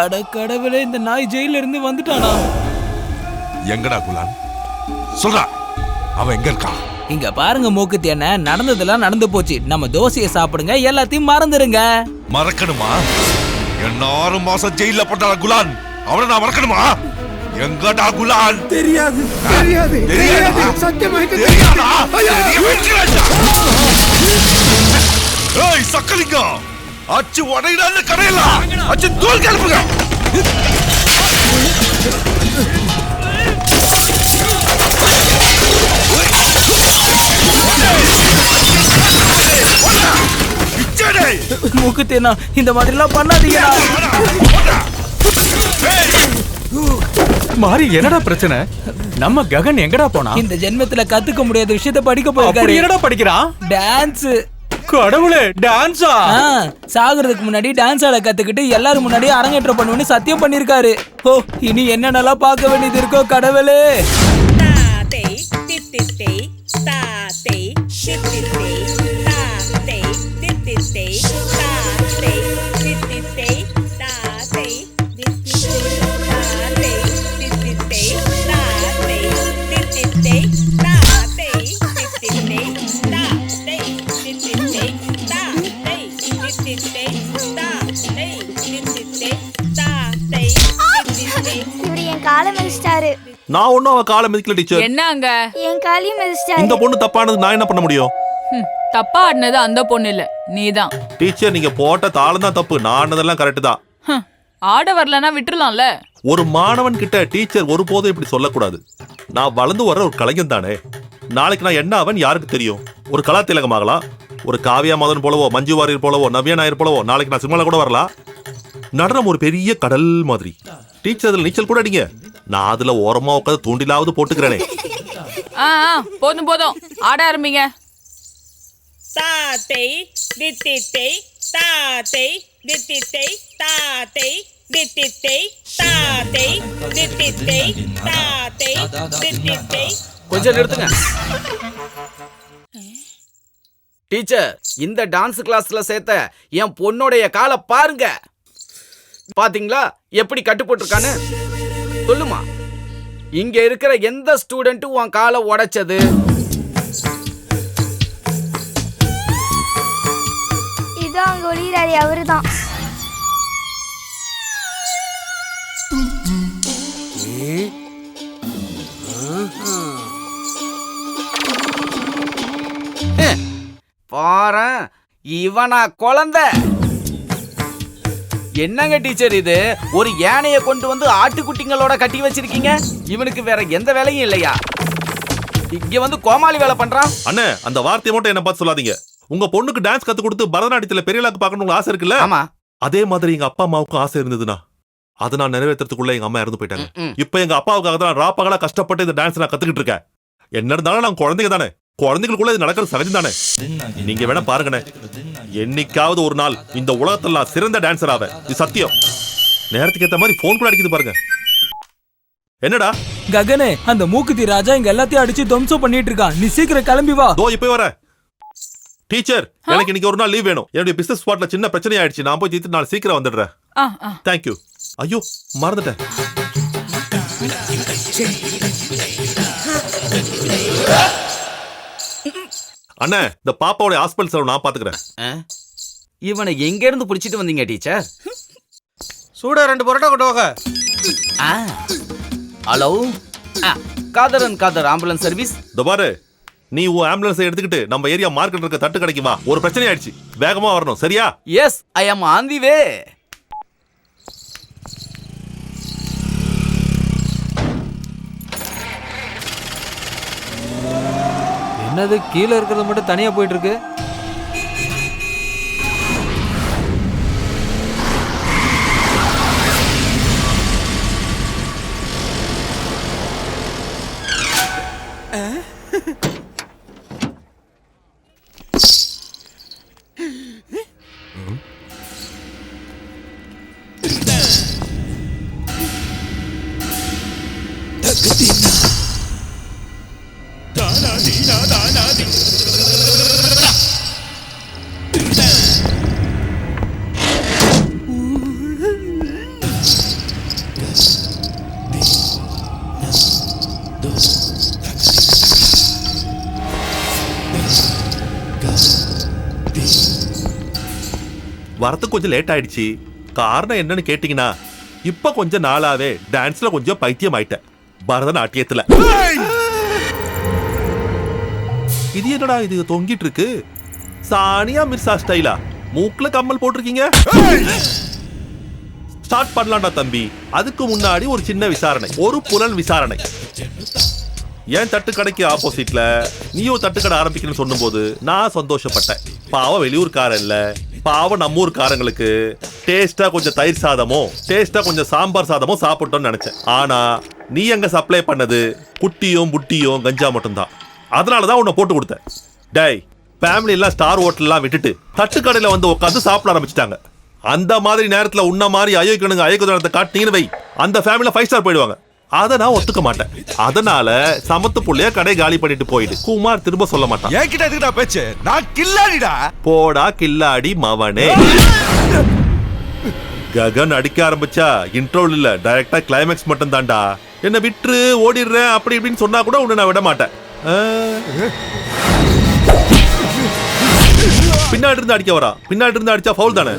அட கடவுளே, இந்த நாய் ஜெயில இருந்து வந்துட்டானா? எங்கடா குலான்? சொல்றா, அவன் எங்க இருக்கான்? இங்க பாருங்க மூக்குத்தி என்ன, நடந்ததெல்லாம் நடந்து போச்சு. நம்ம தோசையை சாப்பிடுங்க, எல்லாத்தையும் மறந்துருங்க. மறக்கணுமா? என்ன 6 மாசம் ஜெயில போட்டான குலான், அவனை நான் மறக்கணுமா? எங்கடா குலான்? தெரியாது தெரியாது தெரியாது சத்தியமாக தெரியாதா? ஏய் சக்கலிங்கம், அச்சு உடையில கடையலாம், அச்சு தூள் கிளப்புங்க. மூக்குத்தேனா, இந்த மாதிரி எல்லாம் பண்ணாதீங்க. மாறி, என்னடா பிரச்சனை? நம்ம ககன் எங்கடா போனா? இந்த ஜென்மத்துல கத்துக்க முடியாத விஷயத்தை படிக்க போயிருக்காரு. என்னடா படிக்கிறான்? டான்ஸ். கடவுளே, டான்ஸா? சாகுறதுக்கு முன்னாடி டான்ஸ் ஆட கத்துக்கிட்டு எல்லாரும் முன்னாடி அரங்கேற்றம் பண்ணுவேன்னு சத்தியம் பண்ணிருக்காரு. ஓ, இனி என்னென்னலாம் பார்க்க வேண்டியது இருக்கோ கடவுளே. நான் ஒன்னும் அவன் காலை மிதிக்கல டீச்சர். என்னங்க? என் காலையும் மிதிச்சிட்டாரு. இந்த பொண்ணு தப்பானது நான் என்ன பண்ண முடியும்? தப்பா ஆடினது அந்த பொண்ணு இல்ல, நீதான். டீச்சர், நீங்க போட்ட தாளம் தான் தப்பு, நான் ஆனதெல்லாம் கரெக்ட் தான். ஆட வரலனா விட்டுறலாம்ல. ஒரு மாணவன் கிட்ட டீச்சர் ஒருபோதும் இப்படி சொல்லக்கூடாது. நான் வளர்ந்து வர ஒரு கலைஞன் தானே. நாளைக்கு நான் என்ன ஆவன் யாருக்கு தெரியும்? ஒரு கலா திலகமாகலாம், ஒரு காவியா மாதன் போலவோ, மஞ்சு வாரியர் போலவோ, நவ்யா நாயர் போலவோ. நாளைக்கு நான் சினிமால கூட வரலாம். நடனம் ஒரு பெரிய கடல் மாதிரி. டீச்சர் அதுல நீச்சல் கூட அடிங்க, நான் அதுல ஓரமா உட்காந்து தூண்டிலாவது போட்டுக்கிறேனே. போதும் போதும், ஆட ஆரம்பிங்க. தாத்தை தித்தித்தை தாத்தை தித்தித்தை தாத்தை தித்தித்தை தாத்தை தித்தித்தை தாத்தை தித்தித்தை. கொஞ்சம் நிறுத்துங்க டீச்சர். இந்த டான்ஸ் கிளாஸ்ல சேர்த்த என் பொண்ணுடைய காலை பாருங்க. பாத்தீங்களா எப்படி கட்டு போட்டிருக்கான்னு? சொல்லுமா, இங்க இருக்கிற எந்த ஸ்டூடெண்ட்டும் உன் காலை உடைச்சது? இதோ அங்க ஒளிராரு, அவருதான். பாரு, இவனா குழந்தை? என்னங்க டீச்சர் இது? ஒரு யானையை கொண்டு வந்து ஆட்டுக்குட்டிங்களோட கட்டி வச்சிருக்கீங்க. இவனுக்கு வேற எந்த வேலையும் இல்லையா? இங்க வந்து கோமாளி வேலை பண்றான். அண்ணே, அந்த வார்த்தையை மட்டும் என்ன பார்த்து சொல்லாதீங்க. உங்க பொண்ணுக்கு டான்ஸ் கத்து கொடுத்து பரதநாட்டியத்துல பெரிய ஆளாக்கு பார்க்கணும் ஆசை இருக்குல்ல? ஆமா. அதே மாதிரி எங்க அப்பா அம்மாவுக்கும் ஆசை இருந்ததுன்னா அதை நான் நிறைவேற்றுறதுக்குள்ள எங்க அம்மா இறந்து போயிட்டாங்க. இப்ப எங்க அப்பாவுக்காக தான் ராப்பகலா கஷ்டப்பட்டு இந்த டான்ஸ் நான் கத்துக்கிட்டு இருக்கேன். என்ன இருந்தாலும் நான் குழந்தைங்க தானே, குழந்தைகளுக்குள்ள இது நடக்கிறது சகஜம் தானே. நீங்க வேணா பாருங்கண்ணே, என்னைக்காவது ஒரு நாள் இந்த உலகத்துல நான் சிறந்த டான்சர் ஆவேன், இது சத்தியம். நேரத்துக்கு ஏத்த மாதிரி போன் கூட அடிக்குது பாருங்க. என்னடா ககனே, அந்த மூக்குத்தி ராஜா இங்க எல்லாத்தையும் அடிச்சு துவம்சம் பண்ணிட்டு இருக்கான். நீ சீக்கிரம் கிளம்பி வா. தோ இப்ப வர. டீச்சர், எனக்கு இன்னைக்கு ஒரு நாள் லீவ் வேணும். என்னுடைய பிசினஸ் ஸ்பாட்ல சின்ன பிரச்சனை ஆயிடுச்சு. நான் போய் தீர்த்து நாள் சீக்கிரம் வந்துடுறேன். தேங்க்யூ. ஐயோ, மறந்துட்டேன். அண்ணா, இந்த பாப்பாவோட ஹாஸ்பிட்டல் செலவு நான் பாத்துக்கிறேன். இவனை எங்க இருந்து புடிச்சிட்டு வந்தீங்க டீச்சர்? சூடா 2 பரோட்டா கொண்டு வாங்க. ஹலோ, காதரன் காதர் ஆம்புலன்ஸ் சர்வீஸ். இந்த பாரு, நீ உன் ஆம்புலன்ஸை எடுத்துக்கிட்டு நம்ம ஏரியா மார்க்கெட் இருக்க தட்டு கடைக்கு வா. ஒரு பிரச்சனை ஆயிடுச்சு, வேகமா வரணும், சரியா? Yes, I am on the way. என்னது, கீழே இருக்கிறது மட்டும் தனியா போயிட்டு இருக்கு? வரத்துக்கு கொஞ்சம் லேட் ஆயிடுச்சு. காரணம் என்னன்னு கேட்டீங்கன்னா, இப்ப கொஞ்சம் நாளாவே டான்ஸ்ல கொஞ்சம் பைத்தியம் ஆயிட்டேன். பரதநாட்டியத்துல. இது என்னடா இது தொங்கிட்டு இருக்கு? சானியா மிர்சா ஸ்டைலா? மூக்குல கம்மல் போட்டிருக்கீங்க. ஸ்டார்ட் பண்ணலாம்டா தம்பி. அதுக்கு முன்னாடி ஒரு சின்ன விசாரணை, ஒரு புலன் விசாரணை. ஏன் தட்டுக்கடைக்கு ஆப்போசிட்ல நீயும் தட்டுக்கடை ஆரம்பிக்கணும்னு சொன்னும்போது நான் சந்தோஷப்பட்டேன். பாவம் வெளியூர்காரன் இல்ல, பாவம் நம்ம ஊர்காரங்களுக்கு டேஸ்டா கொஞ்சம் தயிர் சாதமோ டேஸ்டா கொஞ்சம் சாம்பார் சாதமோ சாப்பிட்டோம்னு நினைச்சேன். ஆனா நீ எங்க சப்ளை பண்ணது குட்டியும் புட்டியும் கஞ்சா மட்டும்தான். அதனாலதான் உன்னை போட்டு கொடுத்தேன். டேய், ஃபேமிலி எல்லாம் ஸ்டார் ஹோட்டல்லாம் விட்டுட்டு தட்டுக்கடையில வந்து உட்காந்து சாப்பிட ஆரம்பிச்சிட்டாங்க. அந்த மாதிரி நேரத்துல உன்ன மாதிரி அயோக்கியனுங்க அயோக்கியத்தை காட்டினீங்கன்னு வை, அந்த ஃபேமிலில 5 ஸ்டார் போயிடுவாங்க. அதை நான் ஒத்துக்க மாட்டேன். அதனால சமத்து புள்ளைய கடை காலி பண்ணிட்டு போயிடு. குமார் திரும்ப சொல்ல மாட்டான். என்கிட்ட எதுக்குடா பேச்சு? நான் கில்லாடிடா. போடா கில்லாடி மவனே. ககன் அடிக்க ஆரம்பிச்சா இன்ட்ரோல் இல்ல, டைரக்டா கிளைமேக்ஸ் மட்டும் தான்டா. என்ன விட்டு ஓடிடுறேன் அப்படி இப்படின்னு சொன்னா கூட உன்னை நான் விட மாட்டேன். பின்னாடி இருந்து அடிக்க வரா. பின்னாடி இருந்து அடிச்சா ஃபவுல் தானே?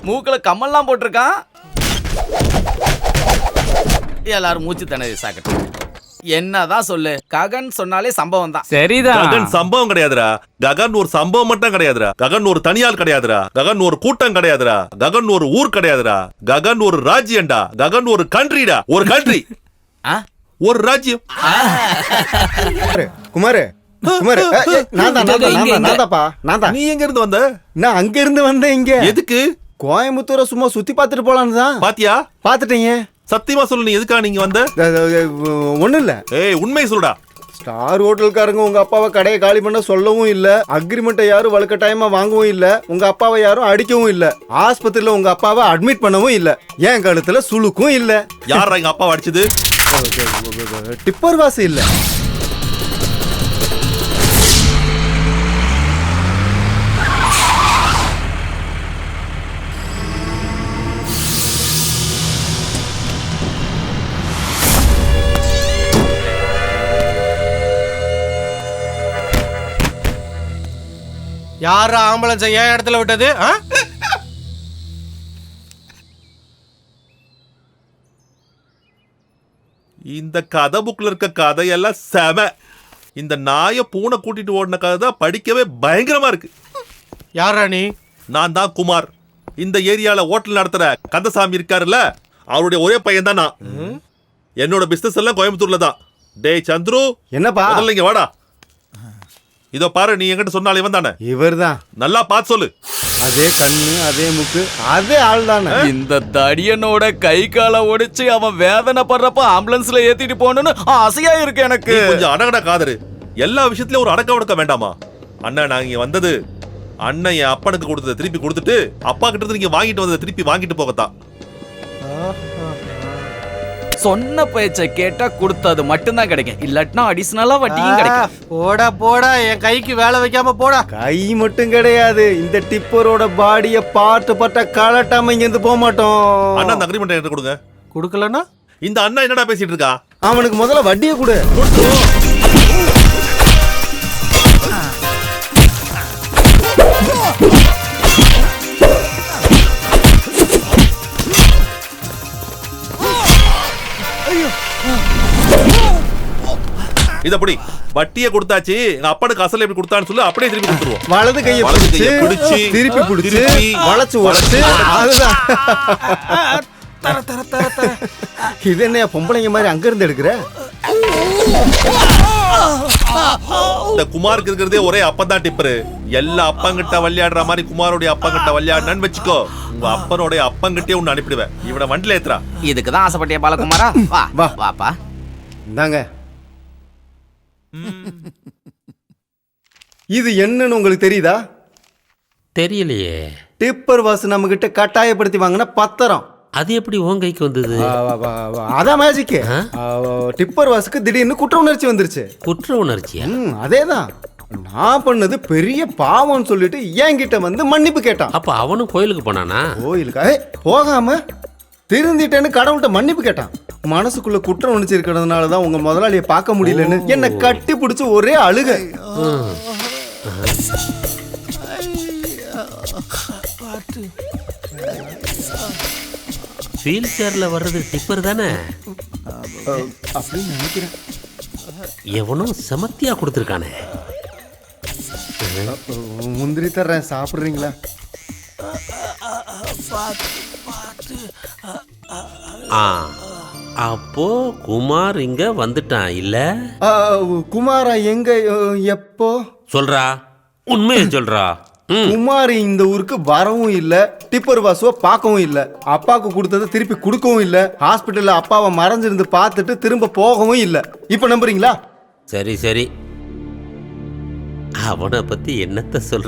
மூக்குல கம்மல்லாம் போட்டிருக்கான். எல்லாரும் மூச்சு திணறி சாக்கட்டும். என்னதான் சொல்லு, ககன் சொன்னாலே சம்பவம் தான். சரிதான். ககன் சம்பவம் கிடையாதுடா. ககன் ஒரு சம்பவம் மட்டும் கிடையாதுடா. ககன் ஒரு தனியால் கிடையாதுடா. ககன் ஒரு கூட்டம் கிடையாதுடா. ககன் ஒரு ஊர் கிடையாதுடா. ககன் ஒரு ராஜ்யம்டா. ககன் ஒரு கண்ட்ரிடா. ஒரு கண்ட்ரி, ஒரு ராஜ்யம். குமார் குமார், நீ எங்க இருந்து வந்த? நான் அங்க இருந்து வந்தேன். இங்க எதுக்கு? கோயம்புத்தூரை சும்மா சுத்தி பார்த்துட்டு போலான்னு தான். பாத்தியா? பாத்துட்டீங்க. சத்தியமா சொல்லு, நீ எதுக்கா நீங்க வந்த? ஒண்ணும் இல்ல. ஏய், உண்மை சொல்லுடா. ஸ்டார் ஹோட்டல்காரங்க உங்க அப்பாவை கடையை காலி பண்ண சொல்லவும் இல்ல, அக்ரிமெண்ட்டை யாரும் வலுக்கட்டாயமா வாங்கவும் இல்ல, உங்க அப்பாவை யாரும் அடிக்கவும் இல்ல, ஆஸ்பத்திரியில உங்க அப்பாவை அட்மிட் பண்ணவும் இல்ல, என் கழுத்துல சுளுக்கும் இல்ல. யாரா எங்க அப்பாவை அடிச்சது? டிப்பர் வாசி இல்ல. யாரா ஆம்புலன்ஸை ஏன் இடத்துல விட்டது? இந்த கதை புக்ல இருக்க கதையெல்லாம் செம. இந்த நாயை பூனை கூட்டிட்டு ஓடின கதை தான் படிக்கவே பயங்கரமா இருக்கு. யாரா நீ? நான் தான் குமார். இந்த ஏரியால ஹோட்டல் நடத்துற கந்தசாமி இருக்காருல்ல, அவருடைய ஒரே பையன் தான் நான். என்னோட பிசினஸ் எல்லாம் கோயம்புத்தூர்ல தான். டேய் சந்துரு, என்னப்பா? முதல்ல இங்க வாடா. இதோ பாரு, நீ என்கிட்ட சொன்னாலே இவன் தானே? இவர்தான். நல்லா பார்த்து சொல்லு. அதே கண்ணு, அதே முக்கு, அதே ஆள் தானே. இந்த தடியனோட கை காலை ஒடிச்சு அவன் வேதனை படுறப்ப ஆம்புலன்ஸ்ல ஏத்திட்டு போகணும்னு ஆசையா இருக்கு எனக்கு. நீ கொஞ்சம் அடங்கட காதரு. எல்லா விஷயத்திலயும் ஒரு அடக்க ஒடுக்க வேண்டாமா? அண்ணன், நாங்க இங்க வந்தது அண்ணன் என் அப்பனுக்கு கொடுத்ததை திருப்பி கொடுத்துட்டு அப்பா கிட்ட இருந்து நீங்க வாங்கிட்டு வந்ததை திருப்பி வாங்கிட்டு போகத்தான். சொன்ன பேச்சை கேட்டா கொடுத்தது மட்டும்தான் கிடைக்கும், இல்லாட்டினா அடிஷனலா வட்டியும் கிடைக்கும். போடா போடா, என் கைக்கு வேலை வைக்காம போடா. கை மட்டும் கிடையாது, இந்த டிப்பரோட பாடிய பார்த்து பட்ட கலட்டாம இங்க இருந்து போக மாட்டோம். அண்ணா, அந்த அக்ரிமெண்ட் என்கிட்ட கொடுங்க. கொடுக்கலன்னா இந்த அண்ணா என்னடா பேசிட்டு இருக்கா? அவனுக்கு முதல்ல வட்டியை கொடு. இதப்படி வட்டியை கொடுத்தாச்சு, எங்க அப்பனுக்கு அசல் எப்படி கொடுத்தான்னு சொல்லி அப்படியே திருப்பி கொடுத்துருவோம். வலது கையை பிடிச்சு திருப்பி பிடிச்சு வளைச்சு உடைச்சு. அதுதான். இது என்ன பொம்பளைங்க மாதிரி அங்க இருந்து எடுக்கிற? இந்த குமாருக்கு இருக்கிறதே ஒரே அப்பதான் டிப்பரு. எல்லா அப்பங்கிட்ட விளையாடுற மாதிரி குமாரோடைய அப்பங்கிட்ட விளையாடுன்னு வச்சுக்கோ, உங்க அப்பனோடைய அப்பங்கிட்டே ஒன்னு அனுப்பிடுவேன். இவனை வண்டில ஏத்துறா. இதுக்குதான் ஆசைப்பட்டியா பாலகுமாரா? வா வா. வாப்பா. இந்தாங்க. இது என்னன்னு உங்களுக்கு தெரியுதா? தெரியலையே. டிப்பர் வாசு நம்ம கிட்ட கட்டாயப்படுத்தி வாங்கின பத்திரம். அது எப்படி உன் கைக்கு வந்தது? அதான் மேஜிக். டிப்பர் வாசுக்கு திடீர்னு குற்ற உணர்ச்சி வந்துருச்சு. குற்ற உணர்ச்சியா? அதேதான். நான் பண்ணது பெரிய பாவம்னு சொல்லிட்டு என்கிட்ட வந்து மன்னிப்பு கேட்டான். அப்ப அவனும் கோயிலுக்கு போனானா? கோயிலுக்கு போகாம திருந்திட்டேன்னு கடவுள்கிட்ட மன்னிப்பு கேட்டான். மனசுக்குள்ள குற்ற உணர்ச்சி இருக்கிறதுனால தான் உங்க முதலாளியை பார்க்க முடியலன்னு என்னை கட்டி பிடிச்சி ஒரே அழுக. வீல் சேர்ல வர்றது டிப்பர் தானே? அப்படின்னு நினைக்கிறேன். எவனும் செமத்தியா கொடுத்துருக்கானே. முந்திரி தர்றேன், சாப்பிடுறீங்களா? அப்போ குமார் இங்க வந்துட்டான் இல்ல? குமாரா எங்க? எப்போ சொல்றா, உண்மையை சொல்றா. குமார் இந்த ஊருக்கு வரவும் இல்ல, டிப்பர் வாசுவை பார்க்கவும் இல்ல, அப்பாவுக்கு கொடுத்ததை திருப்பி கொடுக்கவும் இல்ல, ஹாஸ்பிட்டல்ல அப்பாவை மறைஞ்சிருந்து பார்த்துட்டு திரும்ப போகவும் இல்ல. இப்ப நம்புறீங்களா? சரி சரி, அவனை பத்தி என்னத்த சொல்ற?